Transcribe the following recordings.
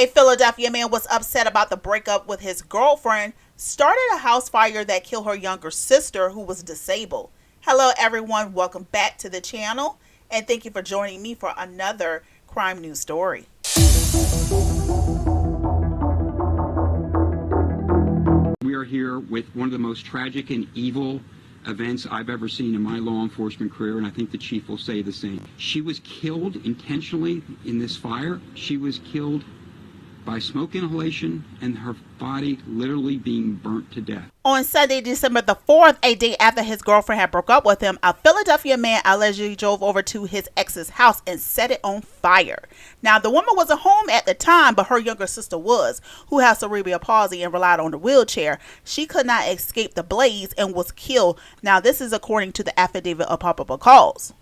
A Philadelphia man was upset about the breakup with his girlfriend, started a house fire that killed her younger sister who was disabled. Hello everyone, welcome back to the channel and thank you for joining me for another crime news story. We are here with one of the most tragic and evil events I've ever seen in my law enforcement career, and I think the chief will say the same. She was killed intentionally in this fire. She was killed by smoke inhalation and her body literally being burnt to death. On Sunday, December the 4th, a day after his girlfriend had broke up with him, a Philadelphia man allegedly drove over to his ex's house and set it on fire. Now, the woman wasn't home at the time, but her younger sister was, who has cerebral palsy and relied on a wheelchair. She could not escape the blaze and was killed. Now, this is according to the affidavit of probable cause.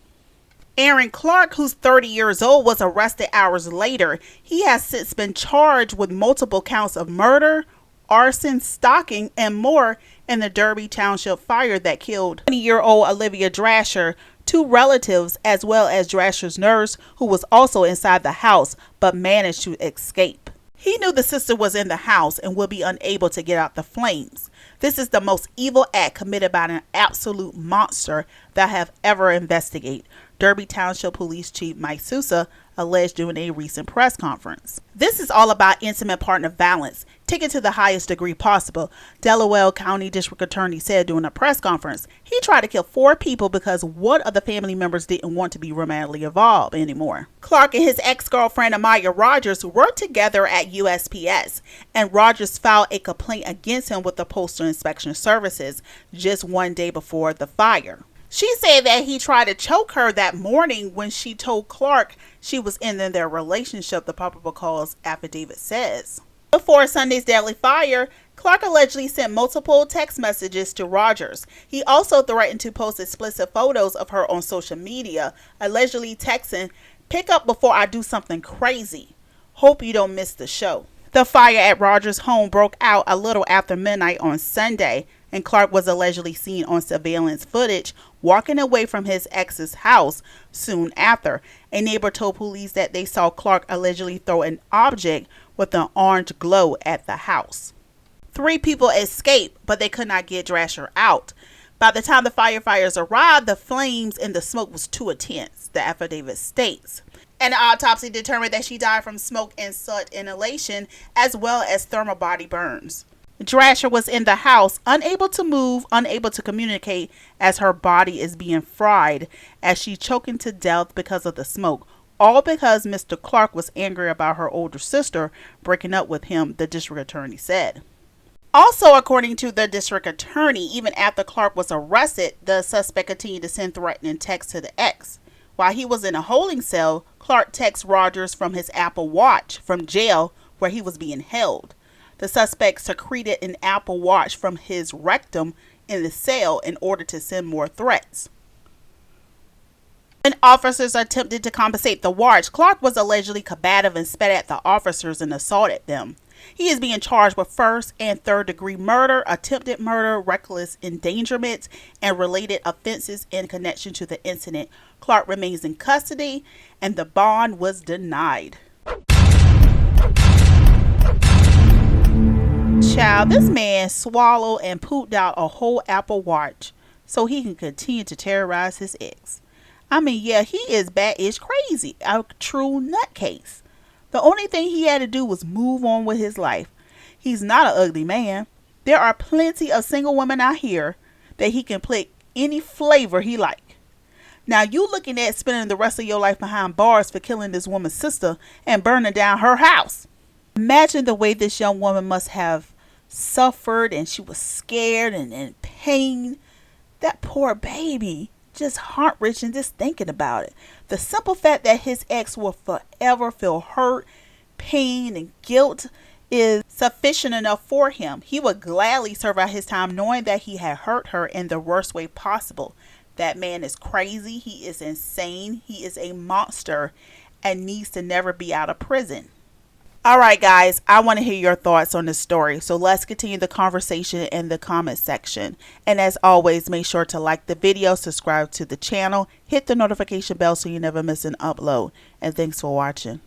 Aaron Clark, who's 30 years old, was arrested hours later. He has since been charged with multiple counts of murder, arson, stalking, and more in the Derby Township fire that killed 20-year-old Olivia Drasher, two relatives, as well as Drasher's nurse, who was also inside the house but managed to escape. He knew the sister was in the house and would be unable to get out the flames. This is the most evil act committed by an absolute monster that I have ever investigated, Derby Township Police Chief Mike Sousa alleged during a recent press conference. This is all about intimate partner violence, taken to the highest degree possible, Delaware County District Attorney said during a press conference. He tried to kill 4 people because one of the family members didn't want to be romantically involved anymore. Clark and his ex-girlfriend Amira Rogers worked together at USPS, and Rogers filed a complaint against him with the Postal Inspection Services just one day before the fire. She said that he tried to choke her that morning when she told Clark she was ending their relationship, the probable cause affidavit says. Before Sunday's deadly fire, Clark allegedly sent multiple text messages to Rogers. He also threatened to post explicit photos of her on social media, allegedly texting, "Pick up before I do something crazy. Hope you don't miss the show." The fire at Rogers' home broke out a little after midnight on Sunday, and Clark was allegedly seen on surveillance footage walking away from his ex's house soon after. A neighbor told police that they saw Clark allegedly throw an object with an orange glow at the house. 3 people escaped, but they could not get Drasher out. By the time the firefighters arrived, the flames and the smoke was too intense, the affidavit states. An autopsy determined that she died from smoke and soot inhalation as well as thermal body burns. Drasher was in the house, unable to move, unable to communicate as her body is being fried as she choking to death because of the smoke. All because Mr. Clark was angry about her older sister breaking up with him, the district attorney said. Also, according to the district attorney, even after Clark was arrested, the suspect continued to send threatening texts to the ex. While he was in a holding cell, Clark texted Rogers from his Apple Watch from jail where he was being held. The suspect secreted an Apple Watch from his rectum in the cell in order to send more threats. When officers attempted to compensate the watch, Clark was allegedly combative and spat at the officers and assaulted them. He is being charged with 1st and 3rd degree murder, attempted murder, reckless endangerment, and related offenses in connection to the incident. Clark remains in custody and the bond was denied. Child, this man swallowed and pooped out a whole Apple Watch so he can continue to terrorize his ex. I mean, yeah, he is bad-ish crazy, a true nutcase. The only thing he had to do was move on with his life. He's not an ugly man. There are plenty of single women out here that he can pick any flavor he like. Now you looking at spending the rest of your life behind bars for killing this woman's sister and burning down her house. Imagine the way this young woman must have suffered, and she was scared and in pain. That poor baby, just heart-wrenching just thinking about it. The simple fact that his ex will forever feel hurt, pain, and guilt is sufficient enough for him. He would gladly serve out his time knowing that he had hurt her in the worst way possible. That man is crazy, he is insane, he is a monster, and needs to never be out of prison. Alright guys, I want to hear your thoughts on this story, so let's continue the conversation in the comment section. And as always, make sure to like the video, subscribe to the channel, hit the notification bell so you never miss an upload. And thanks for watching.